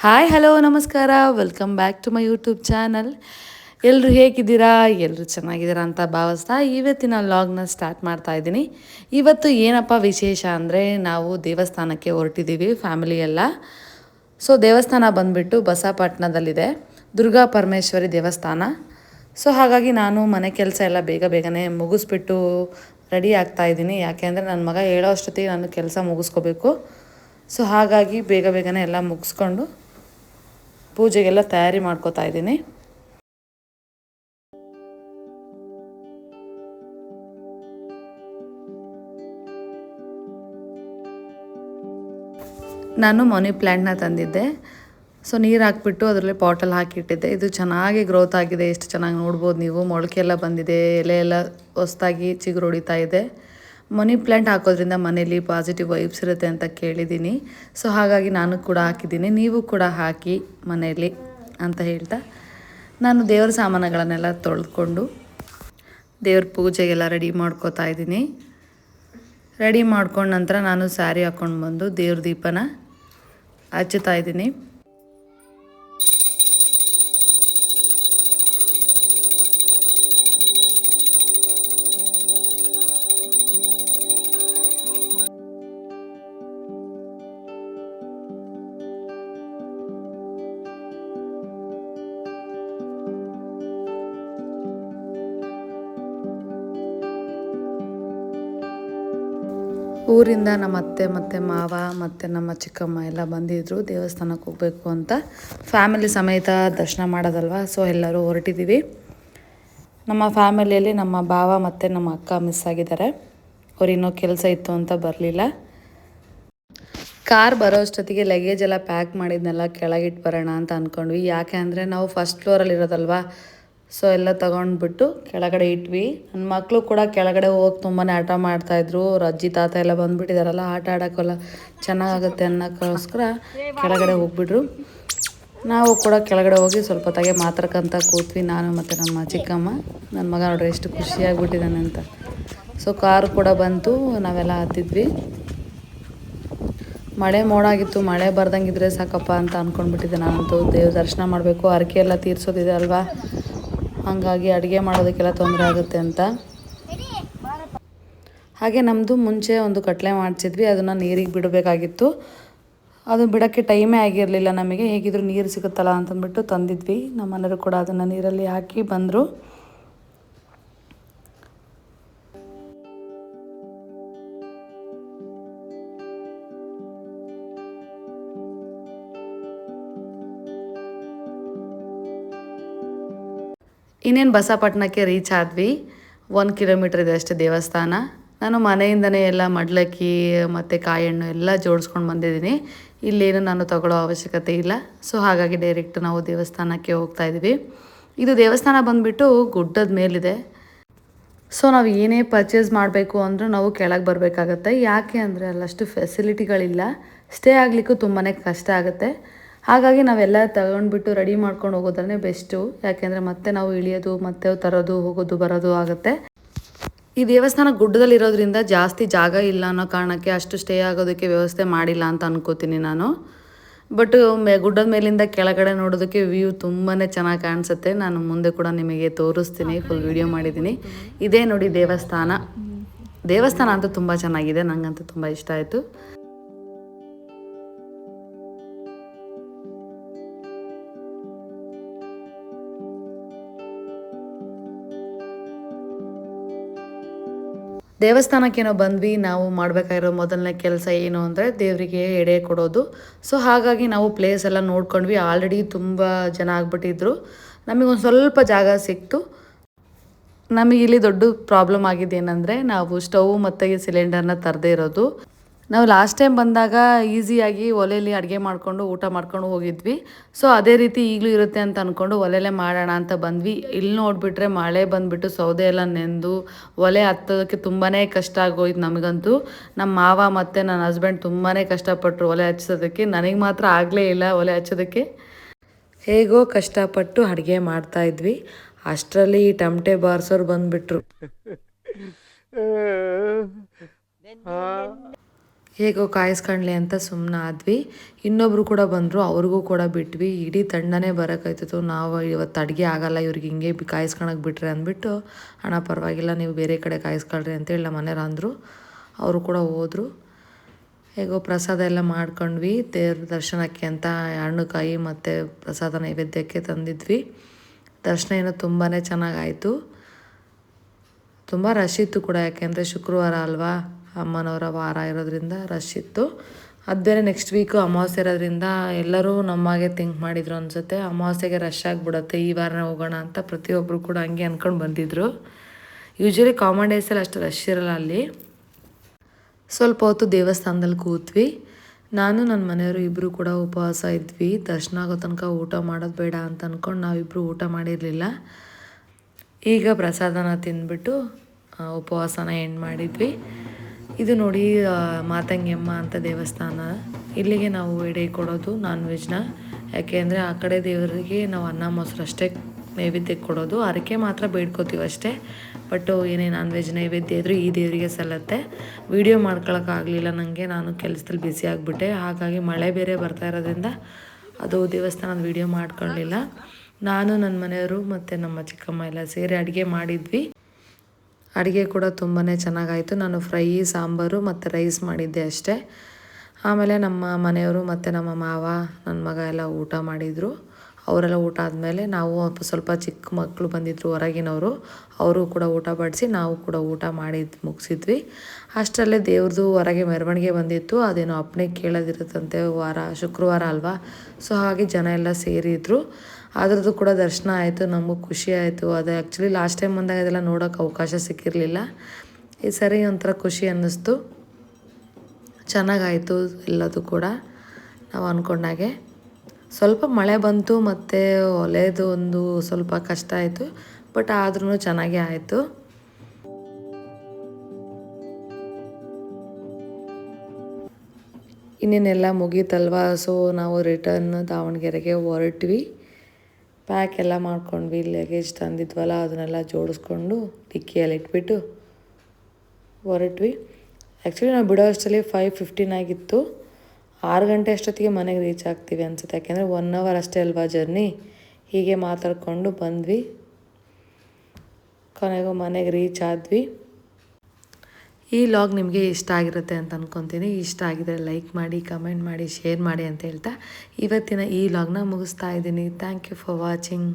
Hi hello ನಮಸ್ಕಾರ, welcome back to my YouTube channel. ಎಲ್ಲರೂ ಹೇಗಿದ್ದೀರಾ? ಎಲ್ಲರೂ ಚೆನ್ನಾಗಿದ್ದೀರಾ ಅಂತ ಭಾವಿಸ್ತಾ ಇವತ್ತಿನ ವ್ಲಾಗ್ನ ಸ್ಟಾರ್ಟ್ ಮಾಡ್ತಾ ಇದ್ದೀನಿ. ಇವತ್ತು ಏನಪ್ಪ ವಿಶೇಷ ಅಂದರೆ, ನಾವು ದೇವಸ್ಥಾನಕ್ಕೆ ಹೊರಟಿದ್ದೀವಿ ಫ್ಯಾಮಿಲಿ ಎಲ್ಲ. ಸೊ ದೇವಸ್ಥಾನ ಬಂದುಬಿಟ್ಟು ಬಸವಪಟ್ಟಣದಲ್ಲಿದೆ, ದುರ್ಗಾ ಪರಮೇಶ್ವರಿ ದೇವಸ್ಥಾನ. ಸೊ ಹಾಗಾಗಿ ನಾನು ಮನೆ ಕೆಲಸ ಎಲ್ಲ ಬೇಗನೆ ಮುಗಿಸ್ಬಿಟ್ಟು ರೆಡಿ ಆಗ್ತಾ ಇದ್ದೀನಿ. ಯಾಕೆ ಅಂದರೆ ನನ್ನ ಮಗ ಹೇಳೋ ಅಷ್ಟೊತ್ತಿಗೆ ನಾನು ಕೆಲಸ ಮುಗಿಸ್ಕೋಬೇಕು. ಸೊ ಹಾಗಾಗಿ ಬೇಗನೆ ಎಲ್ಲ ಮುಗಿಸ್ಕೊಂಡು ಪೂಜೆಗೆಲ್ಲ ತಯಾರಿ ಮಾಡ್ಕೋತಾ ಇದ್ದೀನಿ. ನಾನು ಮನಿ ಪ್ಲ್ಯಾಂಟ್ನ ತಂದಿದ್ದೆ. ಸೊ ನೀರು ಹಾಕ್ಬಿಟ್ಟು ಅದರಲ್ಲಿ ಪಾಟಲ್ಲಿ ಹಾಕಿಟ್ಟಿದ್ದೆ. ಇದು ಚೆನ್ನಾಗಿ ಗ್ರೋತ್ ಆಗಿದೆ, ಎಷ್ಟು ಚೆನ್ನಾಗಿ ನೋಡ್ಬೋದು ನೀವು. ಮೊಳಕೆ ಎಲ್ಲ ಬಂದಿದೆ, ಎಲೆ ಎಲ್ಲ ಹೊಸ್ದಾಗಿ ಚಿಗುರು ಹೊಡಿತಾ ಇದೆ. ಮನಿ ಪ್ಲ್ಯಾಂಟ್ ಹಾಕೋದ್ರಿಂದ ಮನೇಲಿ ಪಾಸಿಟಿವ್ ವೈಬ್ಸ್ ಇರುತ್ತೆ ಅಂತ ಕೇಳಿದ್ದೀನಿ. ಸೊ ಹಾಗಾಗಿ ನಾನು ಕೂಡ ಹಾಕಿದ್ದೀನಿ, ನೀವು ಕೂಡ ಹಾಕಿ ಮನೆಯಲ್ಲಿ ಅಂತ ಹೇಳ್ತಾ ನಾನು ದೇವರ ಸಾಮಾನುಗಳನ್ನೆಲ್ಲ ತೊಳೆದುಕೊಂಡು ದೇವ್ರ ಪೂಜೆಗೆಲ್ಲ ರೆಡಿ ಮಾಡ್ಕೋತಾ ಇದ್ದೀನಿ. ರೆಡಿ ಮಾಡ್ಕೊಂಡ ನಂತರ ನಾನು ಸ್ಯಾರಿ ಹಾಕ್ಕೊಂಡು ಬಂದು ದೇವ್ರ ದೀಪನ ಹಚ್ಚುತ್ತಾ ಇದ್ದೀನಿ. ಊರಿಂದ ನಮ್ಮ ಅತ್ತೆ ಮತ್ತು ಮಾವ ಮತ್ತು ನಮ್ಮ ಚಿಕ್ಕಮ್ಮ ಎಲ್ಲ ಬಂದಿದ್ದರು ದೇವಸ್ಥಾನಕ್ಕೆ ಹೋಗಬೇಕು ಅಂತ. ಫ್ಯಾಮಿಲಿ ಸಮೇತ ದರ್ಶನ ಮಾಡೋದಲ್ವ, ಸೊ ಎಲ್ಲರೂ ಹೊರಟಿದ್ದೀವಿ. ನಮ್ಮ ಫ್ಯಾಮಿಲಿಯಲ್ಲಿ ನಮ್ಮ ಭಾವ ಮತ್ತು ನಮ್ಮ ಅಕ್ಕ ಮಿಸ್ ಆಗಿದ್ದಾರೆ. ಅವ್ರು ಇನ್ನೂ ಕೆಲಸ ಇತ್ತು ಅಂತ ಬರಲಿಲ್ಲ. ಕಾರ್ ಬರೋ ಅಷ್ಟೊತ್ತಿಗೆ ಲಗೇಜ್ ಎಲ್ಲ ಪ್ಯಾಕ್ ಮಾಡಿದ್ನೆಲ್ಲ ಕೆಳಗಿಟ್ಟು ಬರೋಣ ಅಂತ ಅಂದ್ಕೊಂಡ್ವಿ. ಯಾಕೆ ಅಂದರೆ ನಾವು ಫಸ್ಟ್ ಫ್ಲೋರಲ್ಲಿ ಇರೋದಲ್ವ, ಸೊ ಎಲ್ಲ ತೊಗೊಂಡ್ಬಿಟ್ಟು ಕೆಳಗಡೆ ಇಟ್ವಿ. ನನ್ನ ಮಕ್ಕಳು ಕೂಡ ಕೆಳಗಡೆ ಹೋಗಿ ತುಂಬಾ ಆಟ ಮಾಡ್ತಾಯಿದ್ರು. ಅವ್ರ ಅಜ್ಜಿ ತಾತ ಎಲ್ಲ ಬಂದುಬಿಟ್ಟಿದ್ದಾರಲ್ಲ, ಆಟ ಆಡೋಕ್ಕೆಲ್ಲ ಚೆನ್ನಾಗಾಗುತ್ತೆ ಅನ್ನೋಕ್ಕೋಸ್ಕರ ಕೆಳಗಡೆ ಹೋಗ್ಬಿಟ್ರು. ನಾವು ಕೂಡ ಕೆಳಗಡೆ ಹೋಗಿ ಸ್ವಲ್ಪ ಹೊತ್ತಾಗೆ ಮಾತಾಡ್ಕೊಂತ ಕೂತ್ವಿ, ನಾನು ಮತ್ತು ನಮ್ಮ ಚಿಕ್ಕಮ್ಮ. ನನ್ನ ಮಗ ನೋಡ್ರಿ ಎಷ್ಟು ಖುಷಿಯಾಗಿಬಿಟ್ಟಿದ್ದಾನೆ ಅಂತ. ಸೊ ಕಾರು ಕೂಡ ಬಂತು, ನಾವೆಲ್ಲ ಹತ್ತಿದ್ವಿ. ಮಳೆ ಮೋಡಾಗಿತ್ತು, ಮಳೆ ಬರ್ದಂಗಿದ್ರೆ ಸಾಕಪ್ಪ ಅಂತ ಅಂದ್ಕೊಂಡ್ಬಿಟ್ಟಿದ್ದೆ ನಾನಂತೂ. ದೇವ್ರ ದರ್ಶನ ಮಾಡಬೇಕು, ಹರಕೆ ಎಲ್ಲ ತೀರ್ಸೋದಿದೆ ಅಲ್ವಾ, ಹಾಗಾಗಿ ಅಡುಗೆ ಮಾಡೋದಕ್ಕೆಲ್ಲ ತೊಂದರೆ ಆಗುತ್ತೆ ಅಂತ. ಹಾಗೆ ನಮ್ಮದು ಮುಂಚೆ ಒಂದು ಕಟ್ಲೆ ಮಾಡಿಸಿದ್ವಿ, ಅದನ್ನು ನೀರಿಗೆ ಬಿಡಬೇಕಾಗಿತ್ತು. ಅದು ಬಿಡೋಕ್ಕೆ ಟೈಮೇ ಆಗಿರಲಿಲ್ಲ ನಮಗೆ. ಹೇಗಿದ್ರು ನೀರು ಸಿಗುತ್ತಲ್ಲ ಅಂತಂದ್ಬಿಟ್ಟು ತಂದಿದ್ವಿ. ನಮ್ಮ ಮನೆಯವರು ಕೂಡ ಅದನ್ನು ನೀರಲ್ಲಿ ಹಾಕಿ ಬಂದರು. ಇನ್ನೇನು ಬಸವಪಟ್ಟಣಕ್ಕೆ ರೀಚ್ ಆದ್ವಿ. 1 ಕಿಲೋಮೀಟ್ರ್ ಇದೆ ಅಷ್ಟೇ ದೇವಸ್ಥಾನ. ನಾನು ಮನೆಯಿಂದನೇ ಎಲ್ಲ ಮಡ್ಲಕ್ಕಿ ಮತ್ತು ಕಾಯಣ್ಣು ಎಲ್ಲ ಜೋಡಿಸ್ಕೊಂಡು ಬಂದಿದ್ದೀನಿ. ಇಲ್ಲೇನು ನಾನು ತಗೊಳ್ಳೋ ಅವಶ್ಯಕತೆ ಇಲ್ಲ. ಸೊ ಹಾಗಾಗಿ ಡೈರೆಕ್ಟ್ ನಾವು ದೇವಸ್ಥಾನಕ್ಕೆ ಹೋಗ್ತಾ ಇದ್ದೀವಿ. ಇದು ದೇವಸ್ಥಾನ ಬಂದುಬಿಟ್ಟು ಗುಡ್ಡದ ಮೇಲಿದೆ. ಸೊ ನಾವು ಏನೇ ಪರ್ಚೇಸ್ ಮಾಡಬೇಕು ಅಂದರೂ ನಾವು ಕೆಳಗೆ ಬರಬೇಕಾಗತ್ತೆ. ಯಾಕೆ ಅಂದರೆ ಅಲ್ಲಷ್ಟು ಫೆಸಿಲಿಟಿಗಳಿಲ್ಲ, ಸ್ಟೇ ಆಗಲಿಕ್ಕೂ ತುಂಬಾ ಕಷ್ಟ ಆಗುತ್ತೆ. ಹಾಗಾಗಿ ನಾವೆಲ್ಲ ತಗೊಂಡ್ಬಿಟ್ಟು ರೆಡಿ ಮಾಡ್ಕೊಂಡು ಹೋಗೋದ್ರೆ ಬೆಸ್ಟು. ಯಾಕೆಂದರೆ ಮತ್ತೆ ನಾವು ಇಳಿಯೋದು, ಮತ್ತೆ ತರೋದು, ಹೋಗೋದು ಬರೋದು ಆಗುತ್ತೆ. ಈ ದೇವಸ್ಥಾನ ಗುಡ್ಡದಲ್ಲಿರೋದ್ರಿಂದ ಜಾಸ್ತಿ ಜಾಗ ಇಲ್ಲ ಅನ್ನೋ ಕಾರಣಕ್ಕೆ ಅಷ್ಟು ಸ್ಟೇ ಆಗೋದಕ್ಕೆ ವ್ಯವಸ್ಥೆ ಮಾಡಿಲ್ಲ ಅಂತ ಅನ್ಕೋತೀನಿ ನಾನು. ಬಟ್ ಗುಡ್ಡದ ಮೇಲಿಂದ ಕೆಳಗಡೆ ನೋಡೋದಕ್ಕೆ ವ್ಯೂ ತುಂಬಾ ಚೆನ್ನಾಗಿ ಕಾಣಿಸುತ್ತೆ. ನಾನು ಮುಂದೆ ಕೂಡ ನಿಮಗೆ ತೋರಿಸ್ತೀನಿ, ಫುಲ್ ವಿಡಿಯೋ ಮಾಡಿದ್ದೀನಿ. ಇದೇ ನೋಡಿ ದೇವಸ್ಥಾನ. ದೇವಸ್ಥಾನ ಅಂತೂ ತುಂಬ ಚೆನ್ನಾಗಿದೆ, ನನಗಂತೂ ತುಂಬ ಇಷ್ಟ ಆಯಿತು. ದೇವಸ್ಥಾನಕ್ಕೇನೋ ಬಂದ್ವಿ. ನಾವು ಮಾಡಬೇಕಾಗಿರೋ ಮೊದಲನೇ ಕೆಲಸ ಏನು ಅಂದರೆ ದೇವರಿಗೆ ಎಡೆ ಕೊಡೋದು. ಸೊ ಹಾಗಾಗಿ ನಾವು ಪ್ಲೇಸ್ ಎಲ್ಲ ನೋಡ್ಕೊಂಡ್ವಿ. ಆಲ್ರೆಡಿ ತುಂಬ ಜನ ಆಗಿಬಿಟ್ಟಿದ್ರು, ನಮಗೊಂದು ಸ್ವಲ್ಪ ಜಾಗ ಸಿಕ್ತು. ನಮಗೆ ಇಲ್ಲಿ ದೊಡ್ಡ ಪ್ರಾಬ್ಲಮ್ ಆಗಿದ್ದೇನೆಂದರೆ, ನಾವು ಸ್ಟವ್ ಮತ್ತು ಸಿಲಿಂಡರ್ನ ತರದೇ ಇರೋದು. ನಾವು ಲಾಸ್ಟ್ ಟೈಮ್ ಬಂದಾಗ ಈಸಿಯಾಗಿ ಒಲೆಯಲ್ಲಿ ಅಡುಗೆ ಮಾಡಿಕೊಂಡು ಊಟ ಮಾಡ್ಕೊಂಡು ಹೋಗಿದ್ವಿ. ಸೊ ಅದೇ ರೀತಿ ಈಗಲೂ ಇರುತ್ತೆ ಅಂತ ಅಂದ್ಕೊಂಡು ಒಲೆಯಲ್ಲೇ ಮಾಡೋಣ ಅಂತ ಬಂದ್ವಿ. ಇಲ್ಲಿ ನೋಡಿಬಿಟ್ರೆ ಮಳೆ ಬಂದುಬಿಟ್ಟು ಸೌದೆ ಎಲ್ಲ ನೆಂದು ಒಲೆ ಹತ್ತೋದಕ್ಕೆ ತುಂಬಾ ಕಷ್ಟ ಆಗೋಯ್ತು ನಮಗಂತೂ. ನಮ್ಮ ಮಾವ ಮತ್ತು ನನ್ನ ಹಸ್ಬೆಂಡ್ ತುಂಬಾ ಕಷ್ಟಪಟ್ಟರು ಒಲೆ ಹಚ್ಚೋದಕ್ಕೆ. ನನಗೆ ಮಾತ್ರ ಆಗಲೇ ಇಲ್ಲ ಒಲೆ ಹಚ್ಚೋದಕ್ಕೆ. ಹೇಗೋ ಕಷ್ಟಪಟ್ಟು ಅಡುಗೆ ಮಾಡ್ತಾಯಿದ್ವಿ. ಅಷ್ಟರಲ್ಲಿ ಈ ಟಮಟೆ ಬಾರ್ಸೋರು ಬಂದುಬಿಟ್ರು. ಹೇಗೋ ಕಾಯಿಸ್ಕೊಳ್ಳಿ ಅಂತ ಸುಮ್ಮನೆ ಆದ್ವಿ. ಇನ್ನೊಬ್ರು ಕೂಡ ಬಂದರು, ಅವ್ರಿಗೂ ಕೂಡ ಬಿಟ್ವಿ. ಇಡೀ ತಂಡನೇ ಬರೋಕ್ಕಾಯ್ತಿತ್ತು. ನಾವು ಇವತ್ತು ಅಡುಗೆ ಆಗಲ್ಲ ಇವ್ರಿಗೆ ಹಿಂಗೆ ಕಾಯಿಸ್ಕೊಳಕ್ಕೆ ಬಿಟ್ರೆ ಅಂದ್ಬಿಟ್ಟು, ಹಣ ಪರವಾಗಿಲ್ಲ ನೀವು ಬೇರೆ ಕಡೆ ಕಾಯಿಸ್ಕೊಳ್ರಿ ಅಂತೇಳಿ ನಮ್ಮ ಮನೆಯವ್ರು ಅಂದರು. ಅವರು ಕೂಡ ಹೋದರು. ಹೇಗೋ ಪ್ರಸಾದ ಎಲ್ಲ ಮಾಡ್ಕೊಂಡ್ವಿ. ದೇವ್ರ ದರ್ಶನಕ್ಕೆ ಅಂತ ಹಣ್ಣು ಕಾಯಿ ಮತ್ತು ಪ್ರಸಾದ ನೈವೇದ್ಯಕ್ಕೆ ತಂದಿದ್ವಿ. ದರ್ಶನ ಏನೋ ತುಂಬಾ ಚೆನ್ನಾಗಾಯಿತು. ತುಂಬ ರಶ್ ಇತ್ತು ಕೂಡ, ಯಾಕೆಂದರೆ ಶುಕ್ರವಾರ ಅಲ್ವಾ, ಅಮ್ಮನವರ ವಾರ ಇರೋದ್ರಿಂದ ರಶ್ ಇತ್ತು. ಅದು ಬೇರೆ ನೆಕ್ಸ್ಟ್ ವೀಕು ಅಮಾವಾಸ್ಯೆ ಇರೋದ್ರಿಂದ ಎಲ್ಲರೂ ನಮ್ಮಾಗೆ ಥಿಂಕ್ ಮಾಡಿದ್ರು ಅನಿಸುತ್ತೆ, ಅಮಾವಾಸ್ಯೆಗೆ ರಶ್ ಆಗಿಬಿಡುತ್ತೆ, ಈ ವಾರನೇ ಹೋಗೋಣ ಅಂತ ಪ್ರತಿಯೊಬ್ಬರು ಕೂಡ ಹಂಗೆ ಅಂದ್ಕೊಂಡು ಬಂದಿದ್ದರು. ಯೂಶ್ವಲಿ ಕಾಮನ್ ಡೇಸಲ್ಲಿ ಅಷ್ಟು ರಶ್ ಇರಲ್ಲ ಅಲ್ಲಿ. ಸ್ವಲ್ಪ ಹೊತ್ತು ದೇವಸ್ಥಾನದಲ್ಲಿ ಕೂತ್ವಿ. ನಾನು ನನ್ನ ಮನೆಯವರು ಇಬ್ಬರು ಕೂಡ ಉಪವಾಸ ಇದ್ವಿ. ದರ್ಶನ ಆಗೋ ತನಕ ಊಟ ಮಾಡೋದು ಬೇಡ ಅಂತ ಅಂದ್ಕೊಂಡು ನಾವಿಬ್ಬರು ಊಟ ಮಾಡಿರಲಿಲ್ಲ. ಈಗ ಪ್ರಸಾದನ ತಿಂದ್ಬಿಟ್ಟು ಉಪವಾಸನ ಎಂಡ್ ಮಾಡಿದ್ವಿ. ಇದು ನೋಡಿ ಮಾತಂಗಿಯಮ್ಮ ಅಂತ ದೇವಸ್ಥಾನ. ಇಲ್ಲಿಗೆ ನಾವು ಎಡೆ ಕೊಡೋದು ನಾನ್ ವೆಜ್ನ. ಯಾಕೆ ಅಂದರೆ ಆ ಕಡೆ ದೇವರಿಗೆ ನಾವು ಅನ್ನ ಮೊಸರು ಅಷ್ಟೇ ನೈವೇದ್ಯಕ್ಕೆ ಕೊಡೋದು, ಹರಕೆ ಮಾತ್ರ ಬೇಡ್ಕೋತೀವಿ ಅಷ್ಟೇ. ಬಟ್ಟು ಏನೇ ನಾನ್ ವೆಜ್ ನೈವೇದ್ಯ ಇದ್ದರೂ ಈ ದೇವರಿಗೆ ಸಲ್ಲತ್ತೆ. ವೀಡಿಯೋ ಮಾಡ್ಕೊಳಕ್ಕಾಗಲಿಲ್ಲ ನನಗೆ, ನಾನು ಕೆಲಸದಲ್ಲಿ ಬ್ಯುಸಿ ಆಗಿಬಿಟ್ಟೆ. ಹಾಗಾಗಿ ಮಳೆ ಬೇರೆ ಬರ್ತಾ ಇರೋದ್ರಿಂದ ಅದು ದೇವಸ್ಥಾನದ ವೀಡಿಯೋ ಮಾಡ್ಕೊಳ್ಳಿಲ್ಲ. ನಾನು ನನ್ನ ಮನೆಯವರು ಮತ್ತು ನಮ್ಮ ಚಿಕ್ಕಮ್ಮ ಎಲ್ಲ ಸೇರಿ ಅಡುಗೆ ಮಾಡಿದ್ವಿ. ಅಡುಗೆ ಕೂಡ ತುಂಬಾ ಚೆನ್ನಾಗಾಯಿತು. ನಾನು ಫ್ರೈ, ಸಾಂಬಾರು ಮತ್ತು ರೈಸ್ ಮಾಡಿದ್ದೆ ಅಷ್ಟೇ. ಆಮೇಲೆ ನಮ್ಮ ಮನೆಯವರು ಮತ್ತು ನಮ್ಮ ಮಾವ, ನನ್ನ ಮಗ ಎಲ್ಲ ಊಟ ಮಾಡಿದರು. ಅವರೆಲ್ಲ ಊಟ ಆದಮೇಲೆ ನಾವು ಸ್ವಲ್ಪ ಚಿಕ್ಕ ಮಕ್ಕಳು ಬಂದಿದ್ದರು ಹೊರಗಿನವರು, ಅವರು ಕೂಡ ಊಟ ಬಡಿಸಿ ನಾವು ಕೂಡ ಊಟ ಮುಗಿಸಿದ್ವಿ. ಅಷ್ಟರಲ್ಲೇ ದೇವ್ರದ್ದು ಹೊರಗೆ ಮೆರವಣಿಗೆ ಬಂದಿತ್ತು. ಅದೇನೋ ಅಪ್ಪಣೆ ಕೇಳೋದಿರುತ್ತಂತೆ, ಶುಕ್ರವಾರ ಅಲ್ವಾ, ಸೊ ಹಾಗೆ ಜನ ಎಲ್ಲ ಸೇರಿದ್ರು. ಅದ್ರದ್ದು ಕೂಡ ದರ್ಶನ ಆಯಿತು. ನಮಗೂ ಖುಷಿ ಆಯಿತು. ಅದು ಆ್ಯಕ್ಚುಲಿ ಲಾಸ್ಟ್ ಟೈಮ್ ಬಂದಾಗ ಅದೆಲ್ಲ ನೋಡೋಕೆ ಅವಕಾಶ ಸಿಕ್ಕಿರಲಿಲ್ಲ. ಈ ಸರಿ ಒಂಥರ ಖುಷಿ ಅನ್ನಿಸ್ತು. ಚೆನ್ನಾಗಾಯಿತು ಎಲ್ಲದು ಕೂಡ ನಾವು ಅಂದ್ಕೊಂಡಾಗೆ. ಸ್ವಲ್ಪ ಮಳೆ ಬಂತು ಮತ್ತು ಒಲೆದು ಒಂದು ಸ್ವಲ್ಪ ಕಷ್ಟ ಆಯಿತು, ಬಟ್ ಆದ್ರೂ ಚೆನ್ನಾಗೇ ಆಯಿತು. ಇನ್ನೇನೆಲ್ಲ ಮುಗೀತಲ್ವ, ಸೊ ನಾವು ರಿಟರ್ನ್ ದಾವಣಗೆರೆಗೆ ಹೊರಟ್ವಿ. ಪ್ಯಾಕ್ ಎಲ್ಲ ಮಾಡ್ಕೊಂಡ್ವಿ. ಲಗೇಜ್ ತಂದಿದ್ವಲ್ಲ ಅದನ್ನೆಲ್ಲ ಜೋಡಿಸ್ಕೊಂಡು ಡಿಕ್ಕಿಯಲ್ಲಿ ಇಟ್ಬಿಟ್ಟು ಹೊರಟ್ವಿ. ಆ್ಯಕ್ಚುಲಿ ನಾವು ಬಿಡೋ ಅಷ್ಟರಲ್ಲಿ 5:15 ಆಗಿತ್ತು. 6 ಗಂಟೆ ಅಷ್ಟೊತ್ತಿಗೆ ಮನೆಗೆ ರೀಚ್ ಆಗ್ತೀವಿ ಅನಿಸುತ್ತೆ, ಯಾಕೆಂದರೆ 1 ಅವರ್ ಅಷ್ಟೇ ಅಲ್ವಾ ಜರ್ನಿ. ಹೀಗೆ ಮಾತಾಡಿಕೊಂಡು ಬಂದ್ವಿ. ಕೊನೆಗೂ ಮನೆಗೆ ರೀಚ್ ಆದ್ವಿ. ಈ ಲಾಗ್ ನಿಮಗೆ ಇಷ್ಟ ಆಗಿರುತ್ತೆ ಅಂತ ಅಂದ್ಕೊತೀನಿ. ಇಷ್ಟ ಆಗಿದರೆ ಲೈಕ್ ಮಾಡಿ, ಕಮೆಂಟ್ ಮಾಡಿ, ಶೇರ್ ಮಾಡಿ ಅಂತ ಹೇಳ್ತಾ ಇವತ್ತಿನ ಈ ಲಾಗ್ನ ಮುಗಿಸ್ತಾ ಇದ್ದೀನಿ. Thank you for watching.